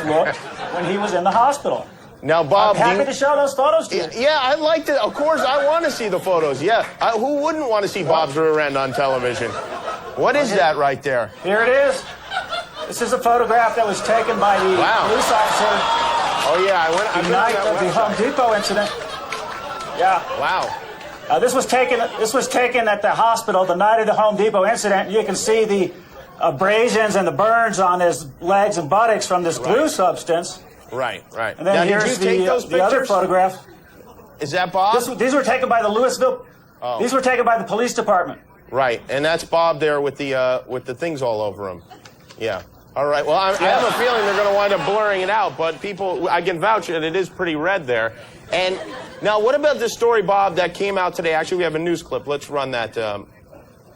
looked when he was in the hospital. Now, Bob, I'm happy to show those photos to you. Yeah, I'd like to. Of course, I want to see the photos. Yeah, who wouldn't want to see Bob's rear end on television? What is that right there? Here it is. This is a photograph that was taken by the police officer. Oh yeah, the night of the Home Depot incident. Yeah. Wow. This was taken at the hospital the night of the Home Depot incident. You can see the abrasions and the burns on his legs and buttocks from this glue substance. Right. And then now, here's did you take those the other photograph. Is that Bob? These were taken by the Louisville. Oh. These were taken by the police department. Right, and that's Bob there with the things all over him. Yeah. All right. Well, I have a feeling they're going to wind up blurring it out, but people, I can vouch that it is pretty red there. And now, what about this story, Bob, that came out today? Actually, we have a news clip. Let's run that,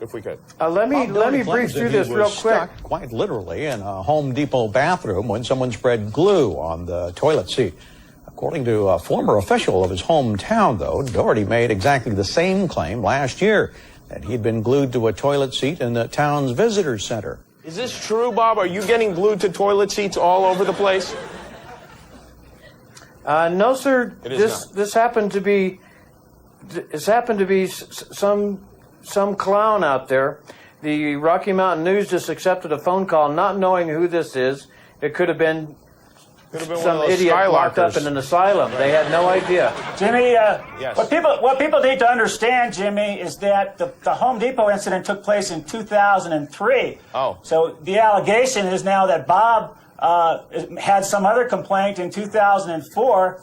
if we could. Let me brief through this real quick. Quite literally in a Home Depot bathroom when someone spread glue on the toilet seat. According to a former official of his hometown, though, Doherty made exactly the same claim last year, that he'd been glued to a toilet seat in the town's visitor center. Is this true, Bob? Are you getting glued to toilet seats all over the place? No, sir. This happened to be some clown out there. The Rocky Mountain News just accepted a phone call, not knowing who this is. It could have been some idiot locked up in an asylum. They had no idea. Jimmy, what people need to understand, Jimmy, is that the Home Depot incident took place in 2003. Oh. So the allegation is now that Bob had some other complaint in 2004.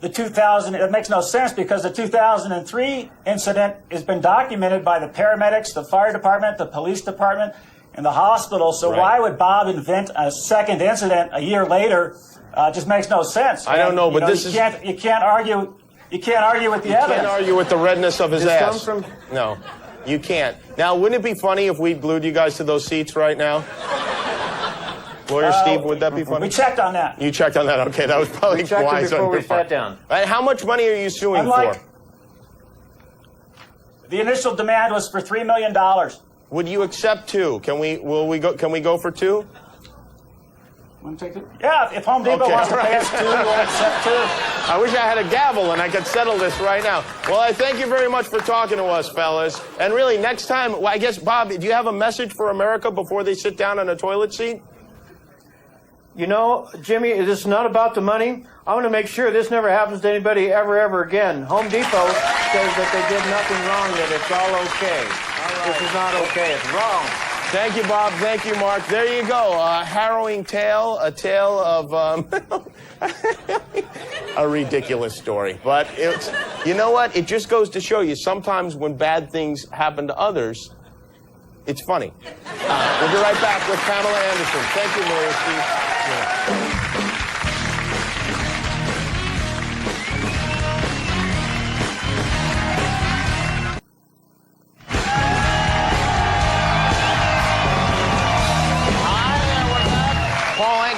It makes no sense because the 2003 incident has been documented by the paramedics, the fire department, the police department, and the hospital. So why would Bob invent a second incident a year later? Just makes no sense. I don't know, but you can't argue with the evidence. You can't argue with the redness of his ass. Comes from... No, you can't. Now, wouldn't it be funny if we glued you guys to those seats right now? Lawyer Steve, would that be funny? We checked on that. You checked on that? Okay, that was probably wise on your part. We checked it before we sat down. Right, how much money are you suing for? The initial demand was for $3 million. Would you accept two? Can we go for two? Yeah, if Home Depot wants to pay us two, we'll accept two. I wish I had a gavel and I could settle this right now. Well, I thank you very much for talking to us, fellas. And really, next time, well, I guess, Bob, do you have a message for America before they sit down on a toilet seat? You know, Jimmy, it is not about the money. I want to make sure this never happens to anybody ever again. Home Depot says that they did nothing wrong, that it's all okay. This is not okay. It's wrong. Thank you, Bob. Thank you, Mark. There you go. A harrowing tale, a tale of a ridiculous story. But it's, you know what? It just goes to show you sometimes when bad things happen to others, it's funny. We'll be right back with Pamela Anderson. Thank you, Maria Steve.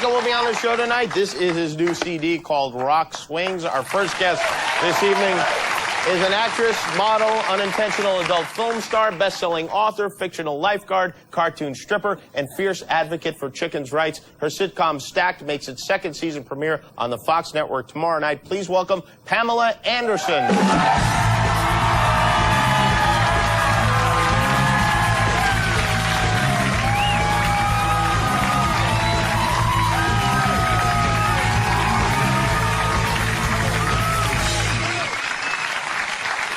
Will be on the show tonight. This is his new CD called Rock Swings. Our first guest this evening is an actress, model, unintentional adult film star, best-selling author, fictional lifeguard, cartoon stripper, and fierce advocate for chickens' rights. Her sitcom Stacked makes its second season premiere on the Fox network tomorrow night. Please welcome Pamela Anderson.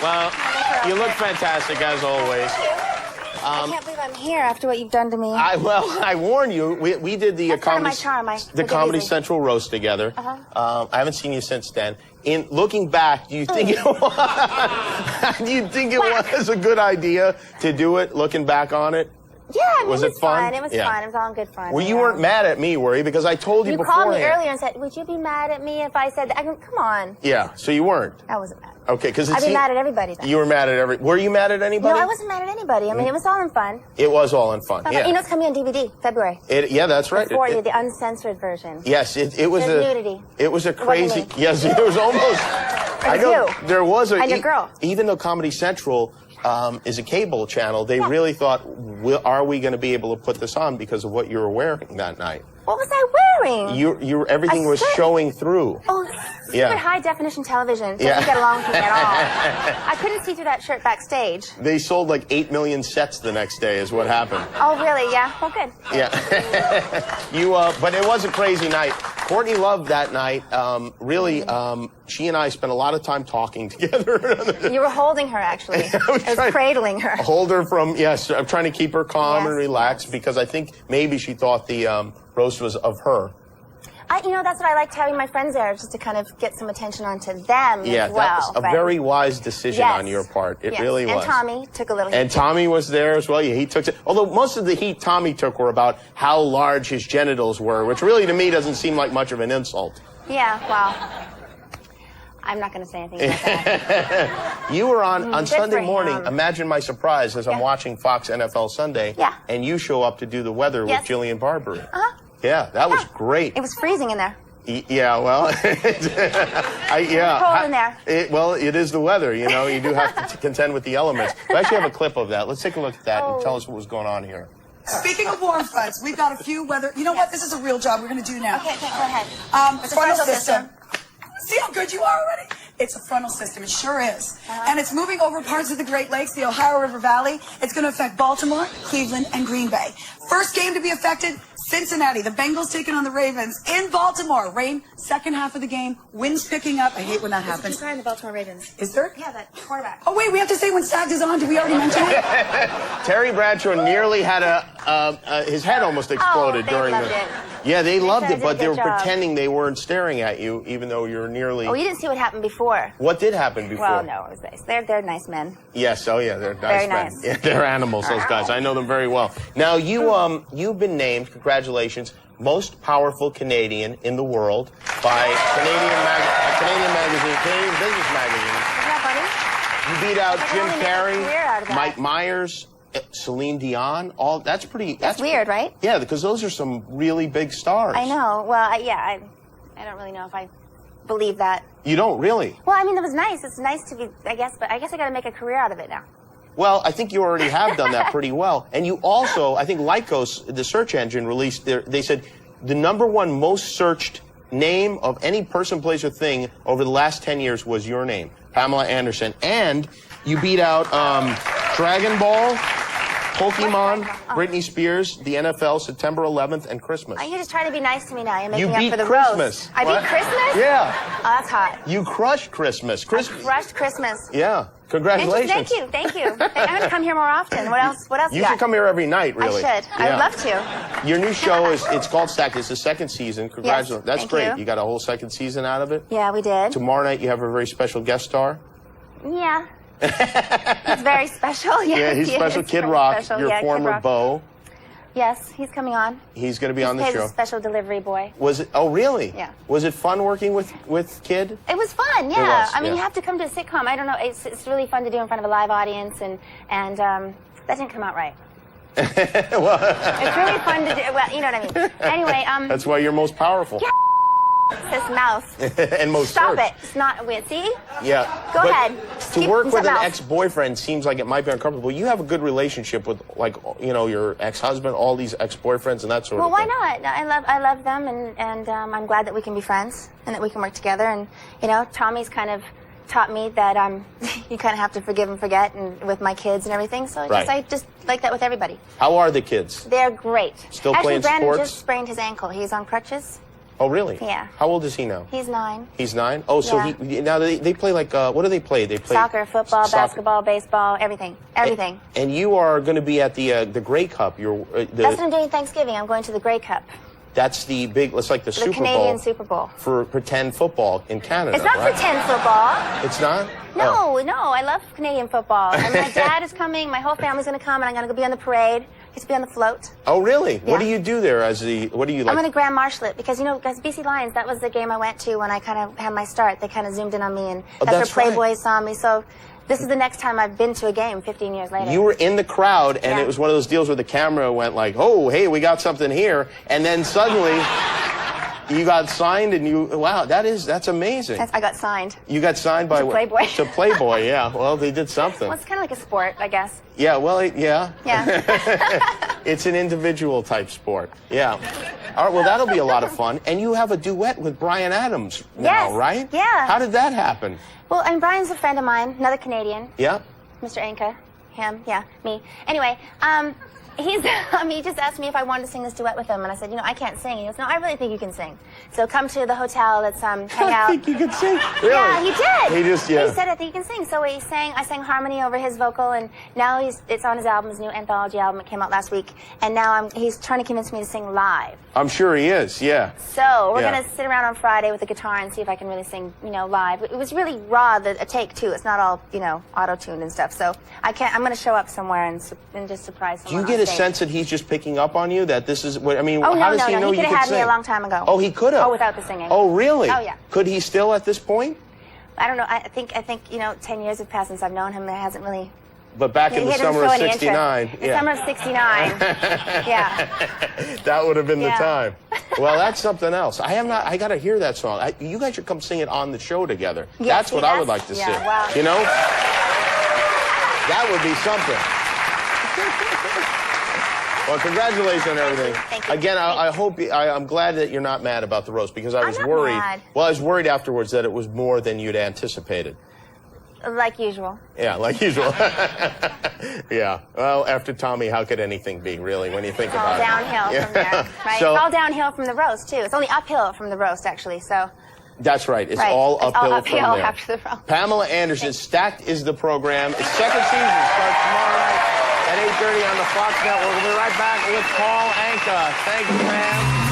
Well, you look fantastic, as always. I can't believe I'm here after what you've done to me. I warn you, we did the Comedy Central roast together. I haven't seen you since then. In looking back, do you think it was a good idea to do it, looking back on it? Yeah, I mean, was it fun? It was fun. It was all good fun. Well, you weren't mad at me, were you? Because I told you beforehand. You called me earlier and said, would you be mad at me if I said that? Come on. Yeah, so you weren't. I wasn't mad. Okay, because I'd be mad at everybody then. You were mad at Were you mad at anybody? No, I wasn't mad at anybody. I mean, it was all in fun. It was all in fun, yeah. You know, it's coming on DVD, February. Yeah, that's right. For you, the uncensored version. Yes, it was nudity. It was a crazy... Yes, it was almost... I know, there was a... And your girl. Even though Comedy Central is a cable channel, they really thought, are we going to be able to put this on because of what you were wearing that night? What was I wearing? wearing? Everything was showing through. Oh, super high definition television. Doesn't get along with me at all. I couldn't see through that shirt backstage. They sold like 8 million sets the next day is what happened. Oh, really? Yeah. Well, good. Yeah. But it was a crazy night. Courtney loved that night. Really, she and I spent a lot of time talking together. You were holding her, actually. I was cradling her. Hold her from, yes, I'm trying to keep her calm and relaxed because I think maybe she thought the roast was of her. That's what I liked having my friends there, just to kind of get some attention onto them as well. Yeah, that was a very wise decision on your part. It really was. And Tommy took a little heat. And Tommy was there as well. Yeah, he took it. Although most of the heat Tommy took were about how large his genitals were, which really to me doesn't seem like much of an insult. Yeah, well, I'm not going to say anything about that. You were on Sunday morning. Imagine my surprise as I'm watching Fox NFL Sunday. Yeah. And you show up to do the weather with Jillian Barberie. Uh-huh. Yeah, that was great. It was freezing in there. Yeah, well, Cold in there. It is the weather, you know. You do have to contend with the elements. We actually have a clip of that. Let's take a look at that and tell us what was going on here. Speaking of warm fronts, we've got a few weather. You know what? This is a real job we're going to do now. Okay, go ahead. It's a frontal system. See how good you are already? It's a frontal system. It sure is. And it's moving over parts of the Great Lakes, the Ohio River Valley. It's going to affect Baltimore, Cleveland, and Green Bay. First game to be affected, Cincinnati. The Bengals taking on the Ravens in Baltimore. Rain, second half of the game. Winds picking up. I hate when that happens. There's a the Baltimore Ravens. Is there? Yeah, that quarterback. Oh, wait, we have to say when Stagged is on. Did we already mention it? Terry Bradshaw nearly had his head almost exploded during loved the... it. Yeah, they loved said it, I but did a they good were job. pretending they weren't staring at you, even though you're nearly... Oh, you didn't see what happened before. What did happen before? Well, no, it was nice. They're nice men. Yes, oh yeah, they're nice Very men. nice. Yeah, they're animals, those guys. I know them very well. Now, you've been named, congratulations, most powerful Canadian in the world by Canadian magazine, Canadian Business Magazine. Isn't that funny? You beat out I Jim only made a career out Carrey, of that. Mike Myers, Celine Dion. That's weird, right? Yeah, because those are some really big stars. I know. Well, I don't really know if I believe that. You don't really? Well, I mean, it was nice. It's nice to be, I guess, but I guess I got to make a career out of it now. Well, I think you already have done that pretty well. And you also, I think Lycos, the search engine, released they said the #1 most searched name of any person, place, or thing over the last 10 years was your name, Pamela Anderson. And you beat out Dragon Ball, Pokemon, Britney Spears, the NFL, September 11th, and Christmas. You're just trying to be nice to me now. You're You making beat up for the Christmas. roast. I beat Christmas? Yeah. Oh, that's hot. You crushed Christmas. Crushed Christmas. Yeah. Congratulations. Thank you. I'm going to come here more often. What else You got? should come here every night, really. I should. I would love to. Your new show it's called Stacked. It's the second season. Congratulations. Yes, That's thank great. you. You got a whole second season out of it. Yeah, we did. Tomorrow night you have a very special guest star. Yeah. He's very special. Yes, Yeah, he's he special. is Kid very Rock, special. your Yeah, Kid former Rock. beau. Yes, he's coming on. He's going to be on the He's show. a special delivery boy. Was it? Oh, really? Yeah. Was it fun working with Kid? It was fun, yeah. was, I mean, yeah. you have to come to a sitcom. I don't know. It's really fun to do in front of a live audience, and that didn't come out right. It's really fun to do. Well, you know what I mean. Anyway, That's why you're most powerful. Yeah. This mouth. And most Stop searched. it. It's not. Wait, see? Yeah. Go But ahead. To Keep work with something an else. ex-boyfriend seems like it might be uncomfortable. You have a good relationship with, like, your ex-husband, all these ex-boyfriends, and that sort Well, of why thing. not? I love them, and I'm glad that we can be friends and that we can work together. And Tommy's kind of taught me that you kind of have to forgive and forget, and with my kids and everything. So Right. I just like that with everybody. How are the kids? They're great. Still Actually, playing Brandon sports? just sprained his ankle. He's on crutches. Oh, really? Yeah. How old is he now? He's 9. He's 9? Oh, so Yeah. now they play like, what do they play? They play Soccer, football, soccer. basketball, baseball, everything. Everything. And you are going to be at the Grey Cup. That's what I'm doing Thanksgiving. I'm going to the Grey Cup. That's the big, it's like the The Super Canadian Bowl Super Bowl. for pretend football in Canada, It's not right? pretend football. It's not? No, Oh. no, I love Canadian football. And my dad is coming, my whole family's going to come, and I'm going to go be on the parade. Get to be on the float. Oh, really? What do Yeah. you do there what do you like? I'm going to Grand Marshal it because, guys, BC Lions, that was the game I went to when I kind of had my start. They kind of zoomed in on me, and Oh, that's that's where right. Playboy saw me. So this is the next time I've been to a game 15 years later. You were in the crowd, and Yeah. it was one of those deals where the camera went like, oh, hey, we got something here. And then suddenly, you got signed, and wow, that's amazing. I got signed. You got signed by To Playboy. To Playboy, yeah. Well, they did something. Well, it's kind of like a sport, I guess. Yeah, well, yeah. Yeah. It's an individual type sport. Yeah. All right, well, that'll be a lot of fun. And you have a duet with Bryan Adams now, Yes, right? yeah. How did that happen? Well, and Brian's a friend of mine, another Canadian. Yeah. Mr. Anka. Him, yeah, me. Anyway, he just asked me if I wanted to sing this duet with him, and I said, I can't sing. He goes, no, I really think you can sing. So come to the hotel, let's hang out. I think you can sing. Really? Yeah, he did. He just, yeah. He said, I think you can sing. So I sang harmony over his vocal, and now it's on his album, his new anthology album. It came out last week, and now he's trying to convince me to sing live. I'm sure he is, yeah. So we're Yeah. gonna sit around on Friday with the guitar and see if I can really sing, live. It was really raw, a take too. It's not all, auto-tuned and stuff. So I'm gonna show up somewhere and just surprise Do someone. you get on a stage. sense that he's just picking up on you? That this is what, I mean, Oh, how no, does he know he you could can have had sing? me a long time ago. Oh, he could have? Oh, without the singing. Oh, really? Oh, yeah. Could he still at this point? I don't know. I think 10 years have passed since I've known him. There hasn't really. But back in he the didn't summer show of any interest. 69. The summer of 69. Yeah. That would have been the Yeah. time. Well, that's something else. I got to hear that song. You guys should come sing it on the show together. Yeah, that's see, what I would like to yeah, see. wow. You know? That would be something. Well, congratulations on everything. Thank you. Again, I hope I'm glad that you're not mad about the roast because I was not worried. mad. Well, I was worried afterwards that it was more than you'd anticipated. Like usual. Yeah, like usual. Yeah. Well, after Tommy, how could anything be, really, when you think It's all about it? downhill from there. Right? So- it's all downhill from the roast, too. It's only uphill from the roast, actually. So. That's right. It's Right. all It's all uphill uphill from there. after the roast. Pamela Anderson, Stacked is the program. Its second season starts tomorrow night at 8:30 on the Fox Network. We'll be right back with Paul Anka. Thank you, ma'am.